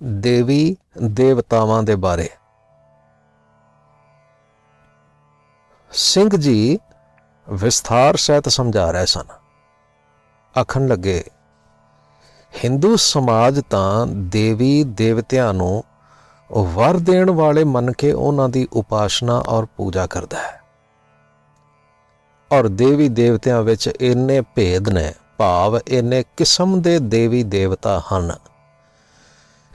देवी देवतावां दे बारे। सिंह जी विस्तार सहित समझा रहे सन। आखन लगे, हिंदू समाज तां देवी देवतियां नूं वर देण वाले मन के उन्हां दी उपासना और पूजा करदा है, और देवी देवतियां विच इन्ने भेद ने, भाव इन्ने किस्म दे देवी देवता हन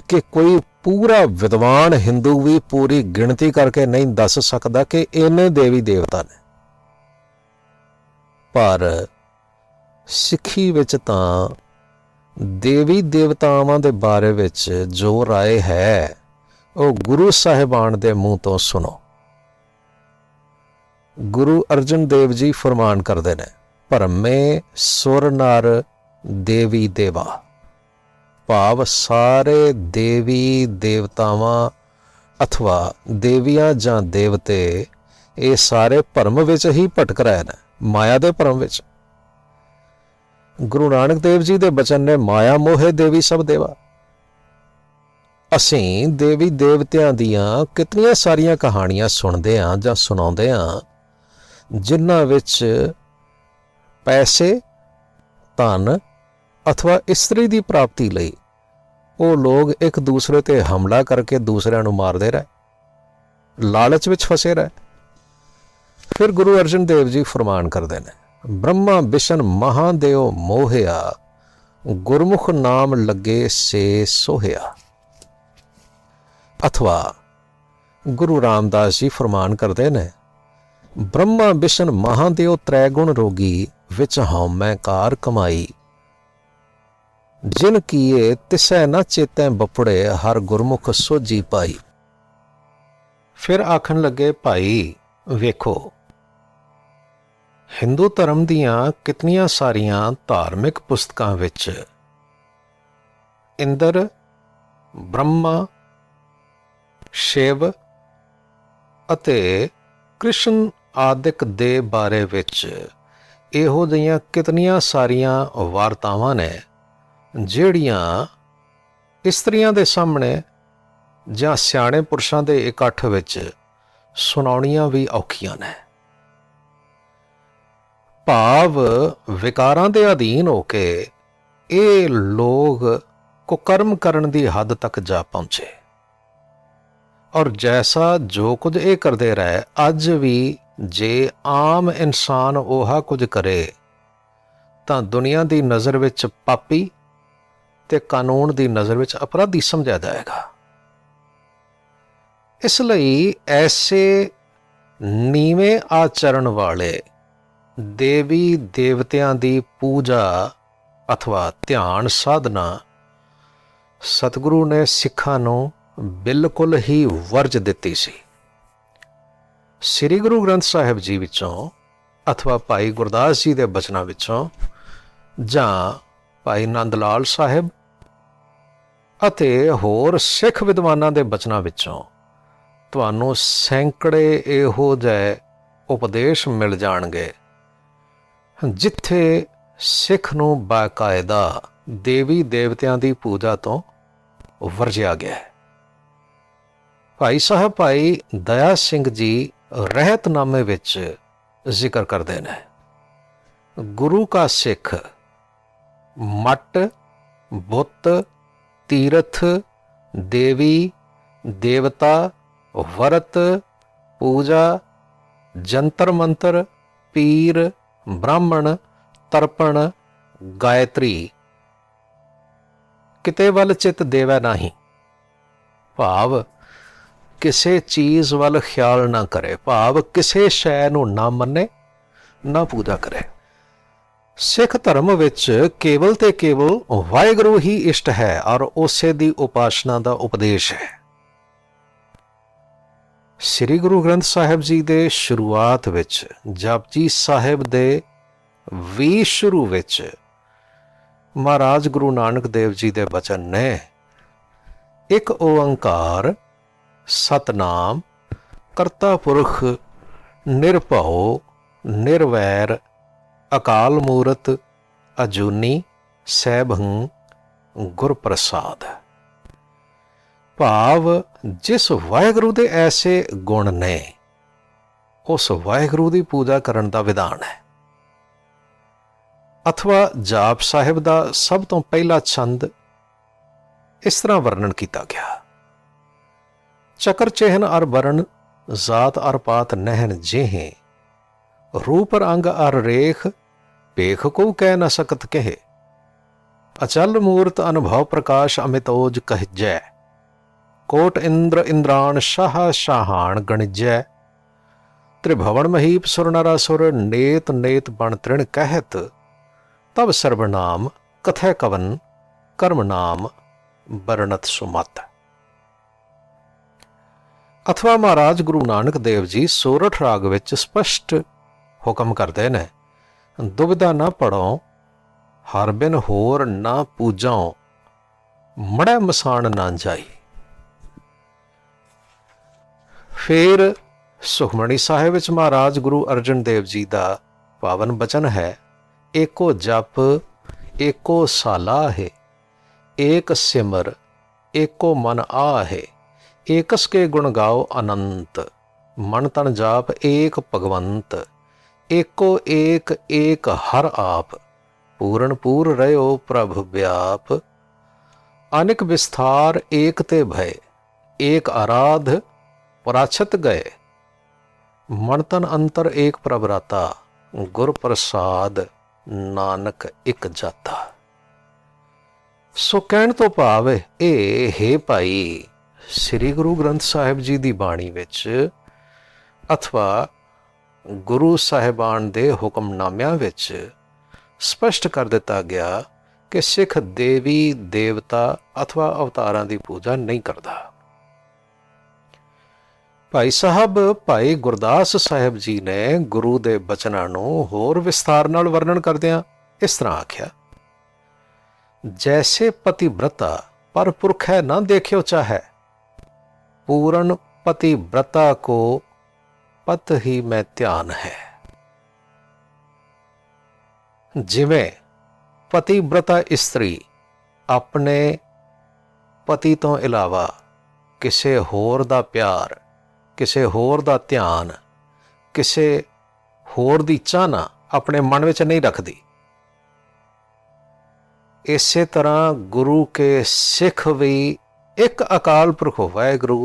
कि कोई पूरा विद्वान हिंदू भी पूरी गिणती करके नहीं दस सकता कि इन्ने देवी देवता ने। पर सिੱਖੀ विच तां देवी देवतावां दे बारे विच जो राय है वो गुरु साहिबान दे मूँह तो सुनो। गुरु अर्जन देव जी फरमान करते हैं, भरमे सुर नर देवी देवा, भाव सारे देवी देवतावां अथवा देवियां जां देवते ये सारे भरम विच ही भटक रहे हैं, माया दे भरम विच। गुरु नानक देव जी दे बचन ने, माया मोहे देवी सब देवा। असीं देवी देवतियां दियां कितनियां सारियां कहानियां सुनदे हां जां सुणाउंदे हां, जिन्हां विच पैसे, धन अथवा इस्त्री की प्राप्ति लई वो लोग एक दूसरे ते हमला करके दूसरिਆਂ ਨੂੰ मारदे रहे, लालच विच फसे रहे। फिर गुरु अर्जन देव जी फरमान करते हैं, ब्रह्मा बिशन महादेव मोहिया, गुरमुख नाम लगे से सोहिया। अथवा गुरु रामदास जी फरमान करते हैं, ब्रह्मा बिशन महादेव त्रैगुण रोगी, विच हौमै कार कमाई, जिन किए तिसै न चेतै बपड़े, हर गुरमुख सोझी पाई। फिर आखन लगे, भाई वेखो, हिंदू धर्म दियां कितनियां सारियां धार्मिक पुस्तकां विच इंद्र, ब्रह्मा, शिव अते कृष्ण आदिक दे बारे विच इहो जिहियां कितनियां सारियां वार्तावां ने ਜਿਹੜੀਆਂ ਇਸਤਰੀਆਂ ਦੇ ਸਾਹਮਣੇ ਜਾਂ ਸਿਆਣੇ ਪੁਰਸ਼ਾਂ ਦੇ ਇਕੱਠ ਵਿੱਚ ਸੁਣਾਉਣੀਆਂ ਵੀ ਔਖੀਆਂ ਨੇ। ਭਾਵ ਵਿਕਾਰਾਂ ਦੇ ਅਧੀਨ ਹੋ ਕੇ ਇਹ ਲੋਕ ਕੁਕਰਮ ਕਰਨ ਦੀ ਹੱਦ ਤੱਕ ਜਾ ਪਹੁੰਚੇ, ਔਰ ਜੈਸਾ ਜੋ ਕੁਝ ਇਹ ਕਰਦੇ ਰਹੇ, ਅੱਜ ਵੀ ਜੇ ਆਮ ਇਨਸਾਨ ਉਹ ਕੁਝ ਕਰੇ ਤਾਂ ਦੁਨੀਆ ਦੀ ਨਜ਼ਰ ਵਿੱਚ ਪਾਪੀ ਤੇ ਕਾਨੂੰਨ ਦੀ ਨਜ਼ਰ ਵਿੱਚ ਅਪਰਾਧੀ ਸਮਝਿਆ ਜਾਏਗਾ। ਇਸ ਲਈ ਐਸੇ ਨੀਵੇਂ ਆਚਰਣ ਵਾਲੇ ਦੇਵੀ ਦੇਵਤਿਆਂ ਦੀ ਪੂਜਾ ਅਥਵਾ ਧਿਆਨ ਸਾਧਨਾ ਸਤਿਗੁਰੂ ਨੇ ਸਿੱਖਾਂ ਨੂੰ ਬਿਲਕੁਲ ਹੀ ਵਰਜ ਦਿੱਤੀ ਸੀ। ਸ੍ਰੀ ਗੁਰੂ ਗ੍ਰੰਥ ਸਾਹਿਬ ਜੀ ਵਿੱਚੋਂ ਅਥਵਾ ਭਾਈ ਗੁਰਦਾਸ ਜੀ ਦੇ ਬਚਨਾਂ ਵਿੱਚੋਂ ਜਾਂ ਭਾਈ ਨੰਦ ਲਾਲ ਸਾਹਿਬ ਅਤੇ ਹੋਰ ਸਿੱਖ ਵਿਦਵਾਨਾਂ ਦੇ ਬਚਨਾਂ ਵਿੱਚੋਂ ਤੁਹਾਨੂੰ ਸੈਂਕੜੇ ਇਹੋ ਜਿਹੇ ਉਪਦੇਸ਼ ਮਿਲ ਜਾਣਗੇ ਜਿੱਥੇ ਸਿੱਖ ਨੂੰ ਬਾਕਾਇਦਾ ਦੇਵੀ ਦੇਵਤਿਆਂ ਦੀ ਪੂਜਾ ਤੋਂ ਵਰਜਿਆ ਗਿਆ ਹੈ। ਭਾਈ ਸਾਹਿਬ ਭਾਈ ਦਇਆ ਸਿੰਘ ਜੀ ਰਹਿਤਨਾਮੇ ਵਿੱਚ ਜ਼ਿਕਰ ਕਰਦੇ ਨੇ, ਗੁਰੂ ਕਾ ਸਿੱਖ ਮਟ, ਬੁੱਤ, तीरथ, देवी देवता, वरत, पूजा, जंतर मंतर, पीर, ब्राह्मण, तर्पण, गायत्री, किते वल चित देवै नाही। भाव किसे चीज़ वल ख्याल ना करे, भाव किसे शै नूं ना मन्ने ना पूजा करे। सिख धर्म विच केवल ते केवल वाहिगुरू ही इष्ट है और उसे दी उपासना का उपदेश है। श्री गुरु ग्रंथ साहिब जी दे शुरुआत विच जपजी साहिब दे भी शुरू विच महाराज गुरु नानक देव जी दे बचन ने, एक ओंकार सतनाम करता पुरख निरभउ निर्वैर अकाल मूरत अजूनी सैभं गुर प्रसाद। ਭਾਵ ਜਿਸ ਵਾਹਿਗੁਰੂ ਦੇ ਐਸੇ ਗੁਣ ਨੇ ਉਸ ਵਾਹਿਗੁਰੂ ਦੀ ਪੂਜਾ ਕਰਨ ਦਾ ਵਿਧਾਨ ਹੈ। ਅਥਵਾ ਜਾਪ ਸਾਹਿਬ ਦਾ ਸਭ ਤੋਂ ਪਹਿਲਾ ਛੰਦ ਇਸ ਤਰ੍ਹਾਂ ਵਰਣਨ ਕੀਤਾ ਗਿਆ। ਚਕਰ ਚਿਹਨ ਅਰ ਵਰਨ ਜ਼ਾਤ ਅਰ ਪਾਤ ਨਹਿਨ ਜਿਹੇ रूप रंग अर रेख पेख को कह न सकत कहे अचल मूर्त अनुभव प्रकाश अमितोज कहजै कोट इंद्र इंद्राण शाह शाहान गणिजै त्रिभवन महीप सुर नरासुर नेत नेत बण तृण कहत तब सर्वनाम कथै कवन कर्म नाम बरनत सुमत। अथवा महाराज गुरु नानक देव जी सोरठ राग विच स्पष्ट हुक्म करते ने दुविधा ना पढ़ो हर बिन होर ना पूजाओ मड़ै मसान ना जाई। फिर सुखमणी साहिब विच महाराज गुरु अर्जन देव जी का पावन बचन है एको जप एको साला है एक सिमर एको मन आ है एकस के गुण गाओ अनंत मन तन जाप एक भगवंत एको एक एक हर आप पूਰਨ पूर रहो प्रभ व्याप अनिक विस्तार एक ते भय एक आराध पराछत गए मन तन अंतर एक प्रभ राता गुर प्रसाद नानक एक जाता। सो कहण तो भाव ਇਹ ਹੈ ਭਾਈ ਸ੍ਰੀ ਗੁਰੂ ਗ੍ਰੰਥ ਸਾਹਿਬ ਜੀ ਦੀ ਬਾਣੀ ਵਿੱਚ ਅਥਵਾ ਗੁਰੂ ਸਾਹਿਬਾਨ ਦੇ ਹੁਕਮਨਾਮਿਆਂ ਵਿੱਚ ਸਪਸ਼ਟ ਕਰ ਦਿੱਤਾ ਗਿਆ ਕਿ ਸਿੱਖ ਦੇਵੀ ਦੇਵਤਾ ਅਥਵਾ ਅਵਤਾਰਾਂ ਦੀ ਪੂਜਾ ਨਹੀਂ ਕਰਦਾ। ਭਾਈ ਸਾਹਿਬ ਭਾਈ ਗੁਰਦਾਸ ਸਾਹਿਬ ਜੀ ਨੇ ਗੁਰੂ ਦੇ ਬਚਨਾਂ ਨੂੰ ਹੋਰ ਵਿਸਥਾਰ ਨਾਲ ਵਰਣਨ ਕਰਦਿਆਂ ਇਸ ਤਰ੍ਹਾਂ ਆਖਿਆ ਜੈਸੇ ਪਤਿਵ੍ਰਤਾ ਪਰ ਪੁਰਖ ਹੈ ਨਾ ਦੇਖਿਓ ਚਾਹੈ पूर्ण पतिव्रता को पत ही में ध्यान है। जिवें पतिव्रता स्त्री अपने पति तो इलावा किसे होर दा प्यार किसे होर दा ध्यान किसे होर दी चाहना अपने मन विच नहीं रखती इसे तरह गुरु के सिख भी एक अकाल पुरख वाहिगुरू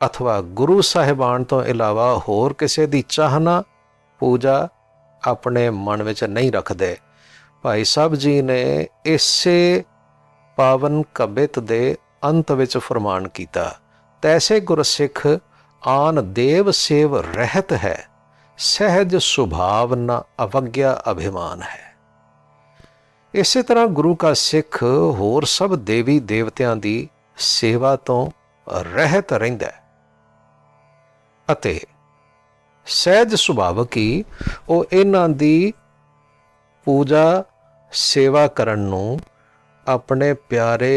अथवा गुरु साहिबान तो इलावा होर किसी की चाहना पूजा अपने मन में नहीं रखते। भाई साहब जी ने इसे पावन कबित दे अंत विच फरमान किया तैसे गुरसिख आन देव सेव रहत है सहज सुभाव न अवज्ञा अभिमान है। इसे तरह गुरु का सिख होर सब देवी देवतियां दी सेवा तो रहत रहिंदा है अते सहज सुभावक ही ਉਹ ਇਹਨਾਂ ਦੀ पूजा सेवा करन नूं अपने प्यारे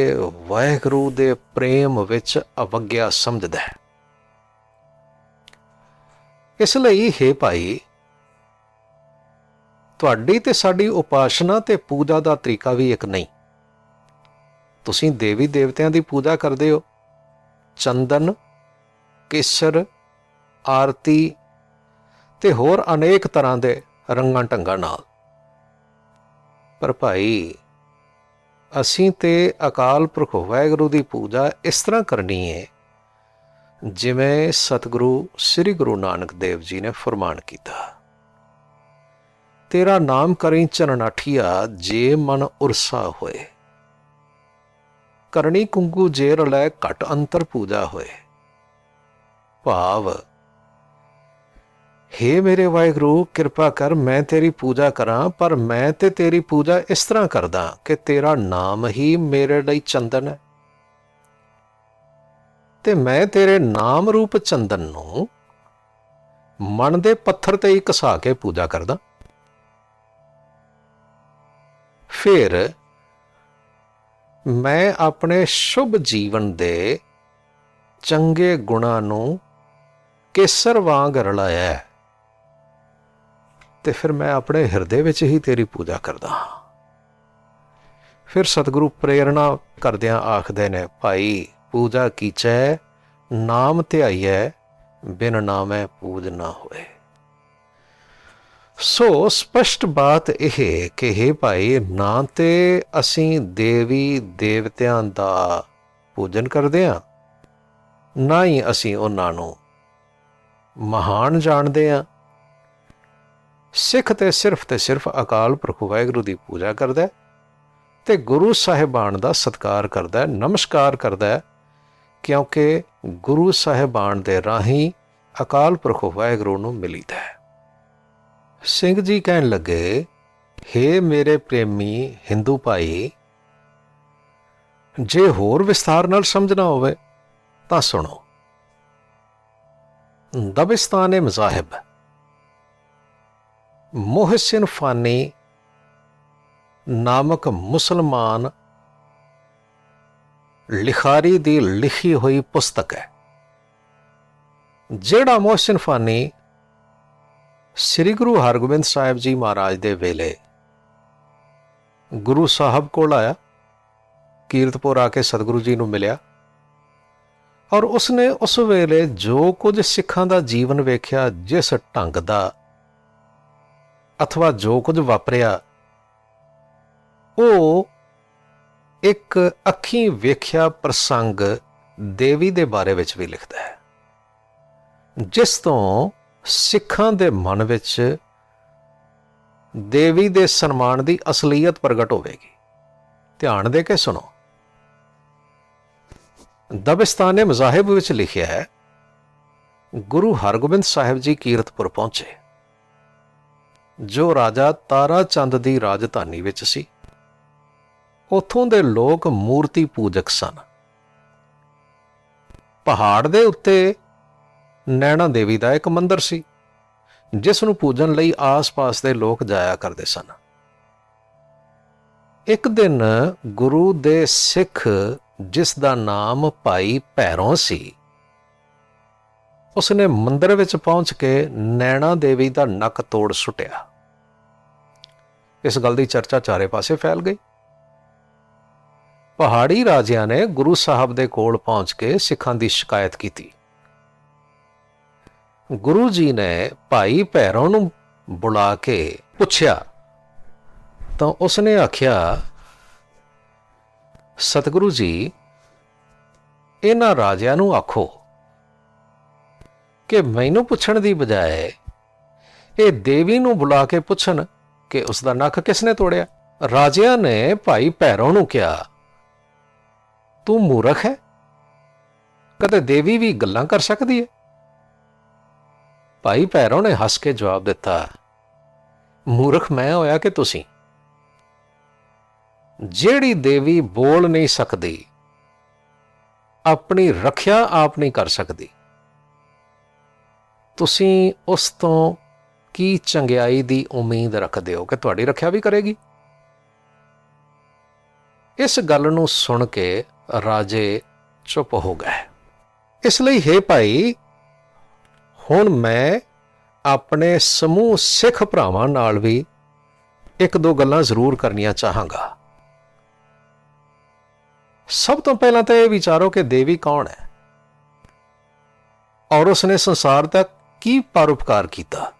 वाहिगुरू दे प्रेम विच अवज्ञा समझदा है। इस लई हे भाई ਤੁਹਾਡੀ ਤੇ ਸਾਡੀ ਉਪਾਸਨਾ ਤੇ ਪੂਜਾ ਦਾ ਤਰੀਕਾ ਵੀ ਇੱਕ ਨਹੀਂ। ਤੁਸੀਂ ਦੇਵੀ ਦੇਵਤਿਆਂ ਦੀ ਪੂਜਾ ਕਰਦੇ ਹੋ ਚੰਦਨ ਕੇਸਰ ਆਰਤੀ ਤੇ ਹੋਰ ਅਨੇਕ ਤਰ੍ਹਾਂ ਦੇ ਰੰਗਾਂ ਢੰਗਾਂ ਨਾਲ ਪਰ ਭਾਈ ਅਸੀਂ ਤੇ ਅਕਾਲ ਪੁਰਖ ਵਾਹਿਗੁਰੂ ਦੀ ਪੂਜਾ ਇਸ ਤਰ੍ਹਾਂ ਕਰਨੀ ਹੈ ਜਿਵੇਂ ਸਤਿਗੁਰੂ ਸ੍ਰੀ ਗੁਰੂ ਨਾਨਕ ਦੇਵ ਜੀ ਨੇ ਫਰਮਾਨ ਕੀਤਾ तेरा नाम करी चरनाठिया जे मन उरसा होए करनी कुंगू जे रलै घट अंतर पूजा होए। भाव हे मेरे वाहिगुरू कृपा कर मैं तेरी पूजा करा पर मैं ते तेरी पूजा इस तरह करदा कि तेरा नाम ही मेरे लिए चंदन है ते मैं तेरे नाम रूप चंदन नूं मन दे पत्थर ते ही घसा के पूजा करदा। फिर मैं अपने शुभ जीवन दे चंगे गुणां नूं केसर वांग रलाया ते फिर मैं अपने हिरदे विच ही तेरी पूजा करदा हाँ। फिर सतगुरु प्रेरणा करदियां आखदे ने भाई ਪੂਜਾ ਕੀਚੈ ਨਾਮ ਧਿਆਈਐ ਬਿਨ ਨਾਮੈ ਪੂਜ ਨਾ ਹੋਏ। ਸੋ ਸਪਸ਼ਟ ਬਾਤ ਇਹ ਕਿ ਹੇ ਭਾਈ, ਨਾ ਤੇ ਅਸੀਂ ਦੇਵੀ ਦੇਵਤਿਆਂ ਦਾ ਪੂਜਨ ਕਰਦੇ ਹਾਂ, ਨਾ ਹੀ ਅਸੀਂ ਉਹਨਾਂ ਨੂੰ ਮਹਾਨ ਜਾਣਦੇ ਹਾਂ। ਸਿੱਖ ਤੇ ਸਿਰਫ ਅਕਾਲ ਪੁਰਖ ਵਾਹਿਗੁਰੂ ਦੀ ਪੂਜਾ ਕਰਦਾ ਤੇ ਗੁਰੂ ਸਾਹਿਬਾਨ ਦਾ ਸਤਿਕਾਰ ਕਰਦਾ, ਨਮਸਕਾਰ ਕਰਦਾ, ਕਿਉਂਕਿ ਗੁਰੂ ਸਾਹਿਬਾਨ ਦੇ ਰਾਹੀਂ ਅਕਾਲ ਪੁਰਖ ਵਾਹਿਗੁਰੂ ਨੂੰ ਮਿਲੀਦਾ ਹੈ। ਸਿੰਘ ਜੀ ਕਹਿਣ ਲੱਗੇ, ਹੇ ਮੇਰੇ ਪ੍ਰੇਮੀ ਹਿੰਦੂ ਭਾਈ, ਜੇ ਹੋਰ ਵਿਸਥਾਰ ਨਾਲ ਸਮਝਣਾ ਹੋਵੇ ਤਾਂ ਸੁਣੋ। ਦਬਿਸਤਾਨ ਮਜ਼ਾਹਿਬ ਮੁਹਸਿਨ ਫਾਨੀ ਨਾਮਕ ਮੁਸਲਮਾਨ ਲਿਖਾਰੀ ਦੀ ਲਿਖੀ ਹੋਈ ਪੁਸਤਕ ਹੈ। ਜਿਹੜਾ ਮੁਹਸਿਨ ਫਾਨੀ ਸ੍ਰੀ ਗੁਰੂ ਹਰਗੋਬਿੰਦ ਸਾਹਿਬ ਜੀ ਮਹਾਰਾਜ ਦੇ ਵੇਲੇ ਗੁਰੂ ਸਾਹਿਬ ਕੋਲ ਆਇਆ, ਕੀਰਤਪੁਰ ਆ ਕੇ ਸਤਿਗੁਰੂ ਜੀ ਨੂੰ ਮਿਲਿਆ, ਔਰ ਉਸਨੇ ਉਸ ਵੇਲੇ ਜੋ ਕੁਝ ਸਿੱਖਾਂ ਦਾ ਜੀਵਨ ਵੇਖਿਆ, ਜਿਸ ਢੰਗ ਦਾ ਅਥਵਾ ਜੋ ਕੁਝ ਵਾਪਰਿਆ, ਉਹ ਇੱਕ ਅੱਖੀਂ ਵੇਖਿਆ ਪ੍ਰਸੰਗ ਦੇਵੀ ਦੇ ਬਾਰੇ ਵਿੱਚ ਵੀ ਲਿਖਦਾ ਹੈ, ਜਿਸ ਤੋਂ ਸਿੱਖਾਂ ਦੇ ਮਨ ਵਿੱਚ ਦੇਵੀ ਦੇ ਸਨਮਾਨ ਦੀ ਅਸਲੀਅਤ ਪ੍ਰਗਟ ਹੋਵੇਗੀ। ਧਿਆਨ ਦੇ ਕੇ ਸੁਣੋ। ਦਬਿਸਤਾਨ ਮਜ਼ਾਹਿਬ ਵਿੱਚ ਲਿਖਿਆ ਹੈ, ਗੁਰੂ ਹਰਗੋਬਿੰਦ ਸਾਹਿਬ ਜੀ ਕੀਰਤਪੁਰ ਪਹੁੰਚੇ, ਜੋ ਰਾਜਾ ਤਾਰਾ ਚੰਦ ਦੀ ਰਾਜਧਾਨੀ ਵਿੱਚ ਸੀ। ਉੱਥੋਂ ਦੇ ਲੋਕ ਮੂਰਤੀ ਪੂਜਕ ਸਨ। ਪਹਾੜ ਦੇ ਉੱਤੇ ਨੈਣਾ ਦੇਵੀ ਦਾ ਇੱਕ ਮੰਦਿਰ ਸੀ, ਜਿਸ ਨੂੰ ਪੂਜਣ ਲਈ ਆਸ-ਪਾਸ ਦੇ ਲੋਕ ਜਾਇਆ ਕਰਦੇ ਸਨ। ਇੱਕ ਦਿਨ ਗੁਰੂ ਦੇ ਸਿੱਖ, ਜਿਸ ਦਾ ਨਾਮ ਭਾਈ ਭੈਰੋਂ ਸੀ, ਉਸਨੇ ਮੰਦਿਰ ਵਿੱਚ ਪਹੁੰਚ ਕੇ ਨੈਣਾ ਦੇਵੀ ਦਾ ਨੱਕ ਤੋੜ ਸੁੱਟਿਆ। ਇਸ ਗੱਲ ਦੀ ਚਰਚਾ ਚਾਰੇ ਪਾਸੇ ਫੈਲ ਗਈ। ਪਹਾੜੀ ਰਾਜਿਆਂ ਨੇ ਗੁਰੂ ਸਾਹਿਬ ਦੇ ਕੋਲ ਪਹੁੰਚ ਕੇ ਸਿੱਖਾਂ ਦੀ ਸ਼ਿਕਾਇਤ ਕੀਤੀ। ਗੁਰੂ ਜੀ ਨੇ ਭਾਈ ਭੈਰੋਂ ਨੂੰ ਬੁਲਾ ਕੇ ਪੁੱਛਿਆ ਤਾਂ ਉਸਨੇ ਆਖਿਆ, ਸਤਿਗੁਰੂ ਜੀ, ਇਹਨਾਂ ਰਾਜਿਆਂ ਨੂੰ ਆਖੋ ਕਿ ਮੈਨੂੰ ਪੁੱਛਣ ਦੀ ਬਜਾਏ ਇਹ ਦੇਵੀ ਨੂੰ ਬੁਲਾ ਕੇ ਪੁੱਛਣ ਕਿ ਉਸ ਦਾ ਨੱਕ ਕਿਸ ਨੇ ਤੋੜਿਆ। ਰਾਜਿਆਂ ਨੇ ਭਾਈ ਭੈਰੋਂ ਨੂੰ ਕਿਹਾ, ਤੂੰ ਮੂਰਖ ਹੈ? ਕਦੇ ਦੇਵੀ ਵੀ ਗੱਲਾਂ ਕਰ ਸਕਦੀ ਹੈ? ਭਾਈ ਭੈਰੋਂ ਨੇ ਹੱਸ ਕੇ ਜਵਾਬ ਦਿੱਤਾ, ਮੂਰਖ ਮੈਂ ਹੋਇਆ ਕਿ ਤੁਸੀਂ? ਜਿਹੜੀ ਦੇਵੀ ਬੋਲ ਨਹੀਂ ਸਕਦੀ, ਆਪਣੀ ਰੱਖਿਆ ਆਪ ਨਹੀਂ ਕਰ ਸਕਦੀ, ਤੁਸੀਂ ਉਸ ਤੋਂ ਕੀ ਚੰਗਿਆਈ ਦੀ ਉਮੀਦ ਰੱਖਦੇ ਹੋ ਕਿ ਤੁਹਾਡੀ ਰੱਖਿਆ ਵੀ ਕਰੇਗੀ? ਇਸ ਗੱਲ ਨੂੰ ਸੁਣ ਕੇ ਰਾਜੇ ਚੁੱਪ ਹੋ ਗਏ। ਇਸ ਲਈ ਹੇ ਭਾਈ, ਹੁਣ ਮੈਂ ਆਪਣੇ ਸਮੂਹ ਸਿੱਖ ਭਰਾਵਾਂ ਨਾਲ ਵੀ ਇੱਕ ਦੋ ਗੱਲਾਂ ਜ਼ਰੂਰ ਕਰਨੀਆਂ ਚਾਹਾਂਗਾ। ਸਭ ਤੋਂ ਪਹਿਲਾਂ ਤਾਂ ਇਹ ਵਿਚਾਰੋ ਕਿ ਦੇਵੀ ਕੌਣ ਹੈ ਔਰ ਉਸਨੇ ਸੰਸਾਰ ਦਾ ਕੀ ਪਰਉਪਕਾਰ ਕੀਤਾ।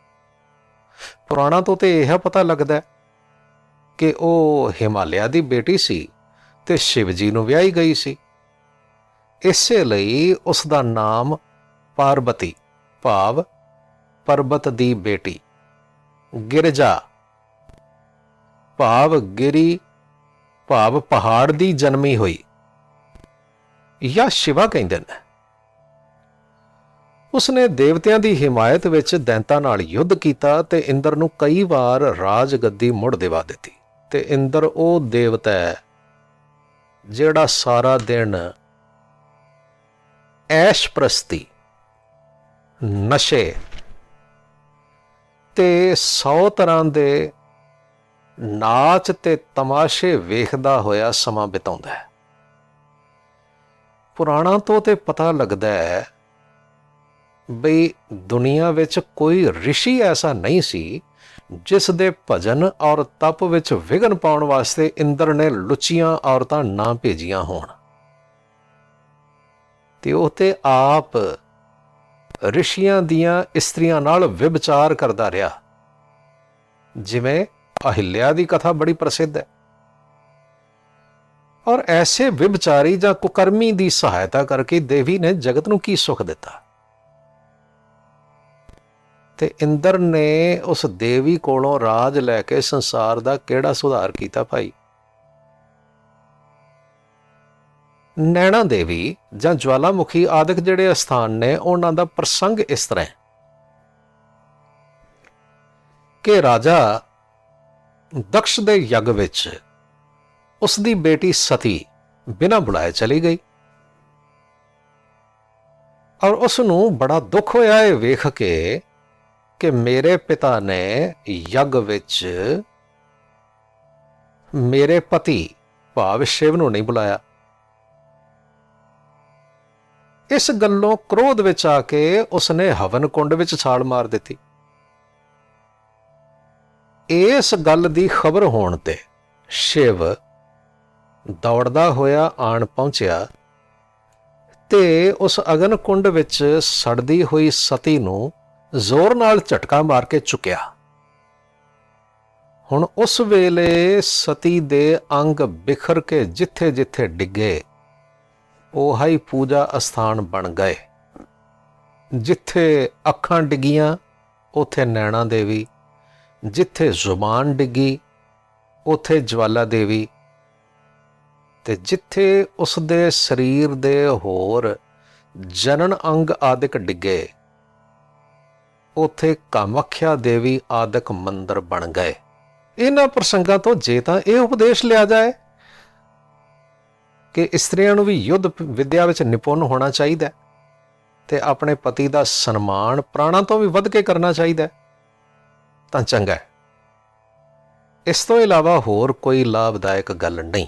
ਪੁਰਾਣਾ ਤੋਂ ਤੇ ਇਹ ਪਤਾ ਲੱਗਦਾ ਕਿ ਉਹ ਹਿਮਾਲਿਆ ਦੀ ਬੇਟੀ ਸੀ ਤੇ ਸ਼ਿਵ ਜੀ ਨੂੰ ਵਿਆਹੀ ਗਈ ਸੀ। ਇਸੇ ਲਈ ਉਸ ਦਾ ਨਾਮ ਪਾਰਬਤੀ ਭਾਵ ਪਰਬਤ ਦੀ ਬੇਟੀ, ਗਿਰਜਾ ਭਾਵ ਗਿਰੀ ਭਾਵ ਪਹਾੜ ਦੀ ਜਨਮੀ ਹੋਈ, ਜਾਂ ਸ਼ਿਵਾ ਕਹਿੰਦੇ ਨੇ। ਉਸਨੇ ਦੇਵਤਿਆਂ ਦੀ ਹਿਮਾਇਤ ਵਿੱਚ ਦੈਂਤਾਂ ਨਾਲ ਯੁੱਧ ਕੀਤਾ ਤੇ ਇੰਦਰ ਨੂੰ ਕਈ ਵਾਰ ਰਾਜ ਗੱਦੀ ਮੁੜ ਦਿਵਾ ਦਿੱਤੀ। ਤੇ ਇੰਦਰ ਉਹ ਦੇਵਤਾ ਹੈ ਜਿਹੜਾ ਸਾਰਾ ਦਿਨ ਐਸ਼ ਪ੍ਰਸਤੀ, ਨਸ਼ੇ ਤੇ 100 ਤਰ੍ਹਾਂ ਦੇ ਨਾਚ ਤੇ ਤਮਾਸ਼ੇ ਵੇਖਦਾ ਹੋਇਆ ਸਮਾਂ ਬਿਤਾਉਂਦਾ ਹੈ। ਪੁਰਾਣਾ ਤੋਂ ਤੇ ਪਤਾ ਲੱਗਦਾ ਹੈ ਬਈ ਦੁਨੀਆ ਵਿੱਚ ਕੋਈ ਰਿਸ਼ੀ ਐਸਾ ਨਹੀਂ ਸੀ ਜਿਸ ਦੇ ਭਜਨ ਔਰ ਤਪ ਵਿੱਚ ਵਿਘਨ ਪਾਉਣ ਵਾਸਤੇ ਇੰਦਰ ਨੇ ਲੁੱਚੀਆਂ ਔਰਤਾਂ ਨਾ ਭੇਜੀਆਂ ਹੋਣ। ਤੇ ਉਹ ਤੇ ਆਪ ਰਿਸ਼ੀਆਂ ਦੀਆਂ ਇਸਤਰੀਆਂ ਨਾਲ ਵਿਭਚਾਰ ਕਰਦਾ ਰਿਹਾ। ਜਿਵੇਂ ਅਹਿल्या ਦੀ ਕਥਾ ਬੜੀ ਪ੍ਰਸਿੱਧ ਹੈ। ਔਰ ਐਸੇ ਵਿਭਚਾਰੀ ਜਾਂ ਕੁਕਰਮੀ ਦੀ ਸਹਾਇਤਾ ਕਰਕੇ ਦੇਵੀ ਨੇ ਜਗਤ ਨੂੰ ਕੀ ਸੁੱਖ ਦਿੱਤਾ। ਤੇ ਇੰਦਰ ਨੇ ਉਸ ਦੇਵੀ ਕੋਲੋਂ ਰਾਜ ਲੈ ਕੇ ਸੰਸਾਰ ਦਾ ਕਿਹੜਾ ਸੁਧਾਰ ਕੀਤਾ ਭਾਈ। ਨੈਣਾ ਦੇਵੀ ਜਾਂ ਜਵਾਲਾਮੁਖੀ ਆਦਿਕ ਜਿਹੜੇ ਅਸਥਾਨ ਨੇ, ਉਹਨਾਂ ਦਾ ਪ੍ਰਸੰਗ ਇਸ ਤਰ੍ਹਾਂ ਹੈ ਕਿ ਰਾਜਾ ਦਕਸ਼ ਦੇ ਯੱਗ ਵਿੱਚ ਉਸ ਦੀ ਬੇਟੀ ਸਤੀ ਬਿਨਾਂ ਬੁਲਾਏ ਚਲੀ ਗਈ। ਔਰ ਉਸ ਨੂੰ ਬੜਾ ਦੁੱਖ ਹੋਇਆ ਇਹ ਵੇਖ ਕੇ ਕਿ ਮੇਰੇ ਪਿਤਾ ਨੇ ਯੱਗ ਵਿੱਚ ਮੇਰੇ ਪਤੀ ਭਾਵ ਸ਼ਿਵ ਨੂੰ ਨਹੀਂ ਬੁਲਾਇਆ। ਇਸ ਗੱਲੋਂ ਕ੍ਰੋਧ ਵਿੱਚ ਆ ਕੇ ਉਸਨੇ ਹਵਨ ਕੁੰਡ ਵਿੱਚ ਛਾਲ ਮਾਰ ਦਿੱਤੀ। ਇਸ ਗੱਲ ਦੀ ਖਬਰ ਹੋਣ ਤੇ ਸ਼ਿਵ ਦੌੜਦਾ ਹੋਇਆ ਆਣ ਪਹੁੰਚਿਆ ਤੇ ਉਸ ਅਗਨ ਕੁੰਡ ਵਿੱਚ ਸੜਦੀ ਹੋਈ ਸਤੀ ਨੂੰ ਜ਼ੋਰ ਨਾਲ ਝਟਕਾ ਮਾਰ ਕੇ ਚੁੱਕਿਆ। ਹੁਣ ਉਸ ਵੇਲੇ ਸਤੀ ਦੇ ਅੰਗ ਬਿਖਰ ਕੇ ਜਿੱਥੇ ਜਿੱਥੇ ਡਿੱਗੇ ਉਹ ਹੀ ਪੂਜਾ ਅਸਥਾਨ ਬਣ ਗਏ। ਜਿੱਥੇ ਅੱਖਾਂ ਡਿੱਗੀਆਂ ਉੱਥੇ ਨੈਣਾ ਦੇਵੀ, ਜਿੱਥੇ ਜ਼ੁਬਾਨ ਡਿੱਗੀ ਉੱਥੇ ਜਵਾਲਾ ਦੇਵੀ, ਤੇ ਜਿੱਥੇ ਉਸ ਦੇ ਸਰੀਰ ਦੇ ਹੋਰ ਜਨਨ ਅੰਗ ਆਦਿਕ ਡਿੱਗੇ ਉੱਥੇ ਕਾਮਖਿਆ ਦੇਵੀ ਆਦਿਕ ਮੰਦਰ ਬਣ ਗਏ। ਇਹਨਾਂ ਪ੍ਰਸੰਗਾਂ ਤੋਂ ਜੇ ਤਾਂ ਇਹ ਉਪਦੇਸ਼ ਲਿਆ ਜਾਏ ਕਿ ਇਸਤਰੀਆਂ ਨੂੰ ਵੀ ਯੁੱਧ ਵਿਦਿਆ ਵਿੱਚ ਨਿਪੁੰਨ ਹੋਣਾ ਚਾਹੀਦਾ ਤੇ ਆਪਣੇ ਪਤੀ ਦਾ ਸਨਮਾਨ ਪ੍ਰਾਣਾਂ ਤੋਂ ਵੀ ਵੱਧ ਕੇ ਕਰਨਾ ਚਾਹੀਦਾ ਤਾਂ ਚੰਗਾ ਹੈ। ਇਸ ਤੋਂ ਇਲਾਵਾ ਹੋਰ ਕੋਈ ਲਾਭਦਾਇਕ ਗੱਲ ਨਹੀਂ।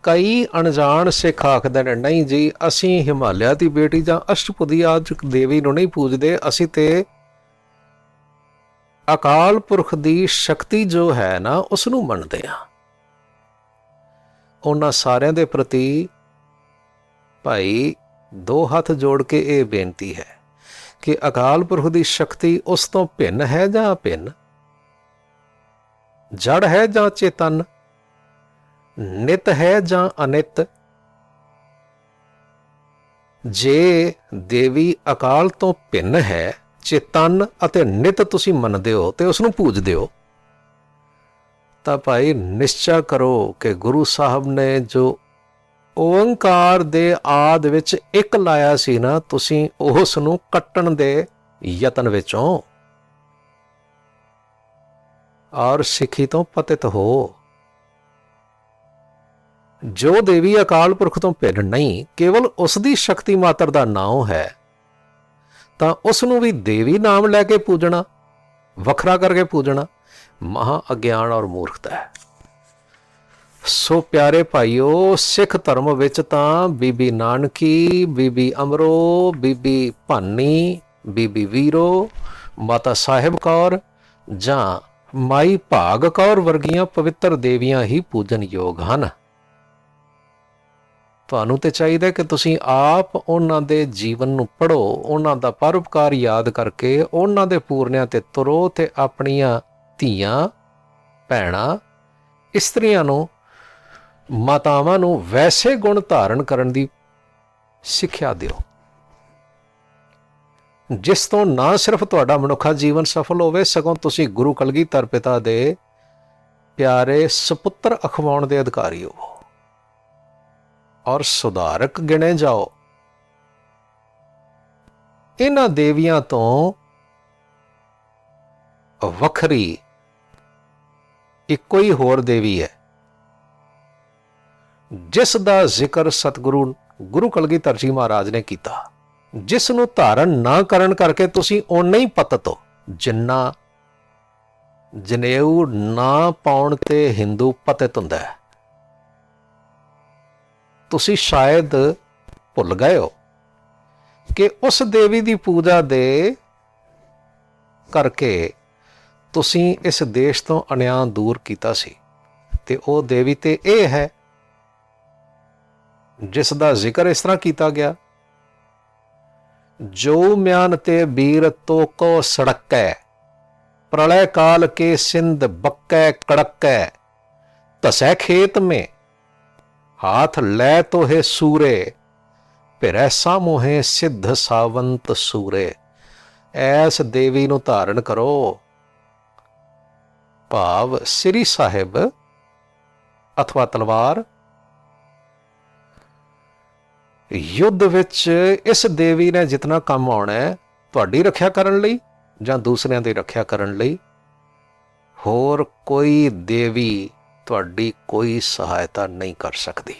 ਕਈ ਅਣਜਾਣ ਸਿੱਖ ਆਖਦੇ ਨੇ, ਨਹੀਂ ਜੀ ਅਸੀਂ ਹਿਮਾਲਿਆ ਦੀ ਬੇਟੀ ਜਾਂ ਅਸ਼ਟਪਦੀ ਆਦਿਕ ਦੇਵੀ ਨੂੰ ਨਹੀਂ ਪੂਜਦੇ, ਅਸੀਂ ਤੇ ਅਕਾਲ ਪੁਰਖ ਦੀ ਸ਼ਕਤੀ ਜੋ ਹੈ ਨਾ ਉਸ ਨੂੰ ਮੰਨਦੇ ਹਾਂ। ਉਹਨਾਂ ਸਾਰਿਆਂ ਦੇ ਪ੍ਰਤੀ ਭਾਈ ਦੋ ਹੱਥ ਜੋੜ ਕੇ ਇਹ ਬੇਨਤੀ ਹੈ ਕਿ ਅਕਾਲ ਪੁਰਖ ਦੀ ਸ਼ਕਤੀ ਉਸ ਤੋਂ ਭਿੰਨ ਹੈ ਜਾਂ ਅਭਿੰਨ, ਜੜ ਹੈ ਜਾਂ ਚੇਤਨ, ਨਿਤ ਹੈ ਜਾਂ ਅਨਿਤ। ਜੇ ਦੇਵੀ ਅਕਾਲ ਤੋਂ ਭਿੰਨ ਹੈ, ਚੇਤਨ ਅਤੇ ਨਿਤ ਤੁਸੀਂ ਮੰਨਦੇ ਹੋ ਤੇ ਉਸ ਨੂੰ ਪੂਜਦੇ ਹੋ, ਤਾਂ ਭਾਈ ਨਿਸ਼ਚਾ ਕਰੋ ਕਿ ਗੁਰੂ ਸਾਹਿਬ ਨੇ ਜੋ ਓੰਕਾਰ ਦੇ ਆਦ ਵਿੱਚ ਇੱਕ ਲਾਇਆ ਸੀ ਨਾ, ਤੁਸੀਂ ਉਸ ਨੂੰ ਕੱਟਣ ਦੇ ਯਤਨ ਵਿੱਚੋਂ ਔਰ ਸਿੱਖੀ ਤੋਂ ਪਤਿਤ ਹੋ। ਜੋ ਦੇਵੀ ਅਕਾਲ ਪੁਰਖ ਤੋਂ ਭਿੰਨ ਨਹੀਂ, ਕੇਵਲ ਉਸ ਦੀ ਸ਼ਕਤੀ ਮਾਤਰ ਦਾ ਨਾਮ ਹੈ, ਤਾਂ ਉਸ ਨੂੰ ਵੀ ਦੇਵੀ ਨਾਮ ਲੈ ਕੇ ਪੂਜਣਾ, ਵੱਖਰਾ ਕਰਕੇ ਪੂਜਣਾ ਮਹਾ ਅਗਿਆਨ ਔਰ ਮੂਰਖਤਾ ਹੈ। ਸੋ ਪਿਆਰੇ ਭਾਈਓ, ਸਿੱਖ ਧਰਮ ਵਿੱਚ ਤਾਂ ਬੀਬੀ ਨਾਨਕੀ, ਬੀਬੀ ਅਮਰੋ, ਬੀਬੀ ਭਾਨੀ, ਬੀਬੀ ਵੀਰੋ, ਮਾਤਾ ਸਾਹਿਬ ਕੌਰ ਜਾਂ ਮਾਈ ਭਾਗ ਕੌਰ ਵਰਗੀਆਂ ਪਵਿੱਤਰ ਦੇਵੀਆਂ ਹੀ ਪੂਜਨਯੋਗ ਹਨ। ਤੁਹਾਨੂੰ ਤੇ ਚਾਹੀਦਾ ਕਿ ਤੁਸੀਂ ਆਪ ਉਹਨਾਂ ਦੇ ਜੀਵਨ ਨੂੰ ਪੜ੍ਹੋ, ਉਹਨਾਂ ਦਾ ਪਰਉਪਕਾਰ ਯਾਦ ਕਰਕੇ ਉਹਨਾਂ ਦੇ ਪੂਰਨਿਆਂ ਤੇ ਤੁਰੋ ਤੇ ਆਪਣੀਆਂ ਧੀਆਂ, ਭੈਣਾਂ, ਇਸਤਰੀਆਂ ਨੂੰ, ਮਾਤਾਵਾਂ ਨੂੰ ਵੈਸੇ ਗੁਣ ਧਾਰਨ ਕਰਨ ਦੀ ਸਿੱਖਿਆ ਦਿਓ ਜਿਸ ਤੋਂ ਨਾ ਸਿਰਫ ਤੁਹਾਡਾ ਮਨੁੱਖਾ ਜੀਵਨ ਸਫਲ ਹੋਵੇ, ਸਗੋਂ ਤੁਸੀਂ ਗੁਰੂ ਕਲਗੀਧਰ ਪਿਤਾ ਦੇ ਪਿਆਰੇ ਸੁਪੁੱਤਰ ਅਖਵਾਉਣ ਦੇ ਅਧਿਕਾਰੀ ਹੋ ਔਰ ਸੁਧਾਰਕ ਗਿਣੇ ਜਾਓ। ਇਹਨਾਂ ਦੇਵੀਆਂ ਤੋਂ ਵੱਖਰੀ ਇੱਕੋ ਹੀ ਹੋਰ ਦੇਵੀ ਹੈ ਜਿਸ ਦਾ ਜ਼ਿਕਰ ਸਤਿਗੁਰੂ ਗੁਰੂ ਕਲਗੀਧਰ ਜੀ ਮਹਾਰਾਜ ਨੇ ਕੀਤਾ, ਜਿਸ ਨੂੰ ਧਾਰਨ ਨਾ ਕਰਨ ਕਰਕੇ ਤੁਸੀਂ ਓਨਾ ਹੀ ਪਤਿਤ ਹੋ ਜਿੰਨਾ ਜਨੇਊ ਨਾ ਪਾਉਣ ਤੇ ਹਿੰਦੂ ਪਤਿਤ ਹੁੰਦਾ ਹੈ। ਤੁਸੀਂ ਸ਼ਾਇਦ ਭੁੱਲ ਗਏ ਹੋ ਕਿ ਉਸ ਦੇਵੀ ਦੀ ਪੂਜਾ ਦੇ ਕਰਕੇ ਤੁਸੀਂ ਇਸ ਦੇਸ਼ ਤੋਂ ਅਨਿਆਂ ਦੂਰ ਕੀਤਾ ਸੀ, ਤੇ ਉਹ ਦੇਵੀ ਤੇ ਇਹ ਹੈ ਜਿਸ ਦਾ ਜ਼ਿਕਰ ਇਸ ਤਰ੍ਹਾਂ ਕੀਤਾ ਗਿਆ, ਜੋ ਮਿਆਨ ਤੇ ਬੀਰ ਤੋਕੋ ਸੜਕੈ, ਪ੍ਰਲय काल के सिंध बक्कै कड़कै, तसै खेत में हाथ लै तोहे सूरे, फिरै सामोहे सिद्ध सावंत सूरे। ਐਸ ਦੇਵੀ ਨੂੰ ਧਾਰਨ ਕਰੋ, ਭਾਵ ਸ੍ਰੀ ਸਾਹਿਬ ਅਥਵਾ ਤਲਵਾਰ। ਯੁੱਧ ਵਿੱਚ ਇਸ ਦੇਵੀ ਨੇ ਜਿਤਨਾ ਕੰਮ ਆਉਣਾ ਹੈ ਤੁਹਾਡੀ ਰੱਖਿਆ ਕਰਨ ਲਈ ਜਾਂ ਦੂਸਰਿਆਂ ਦੀ ਰੱਖਿਆ ਕਰਨ ਲਈ, ਹੋਰ ਕੋਈ ਦੇਵੀ ਤੁਹਾਡੀ ਕੋਈ ਸਹਾਇਤਾ ਨਹੀਂ ਕਰ ਸਕਦੀ।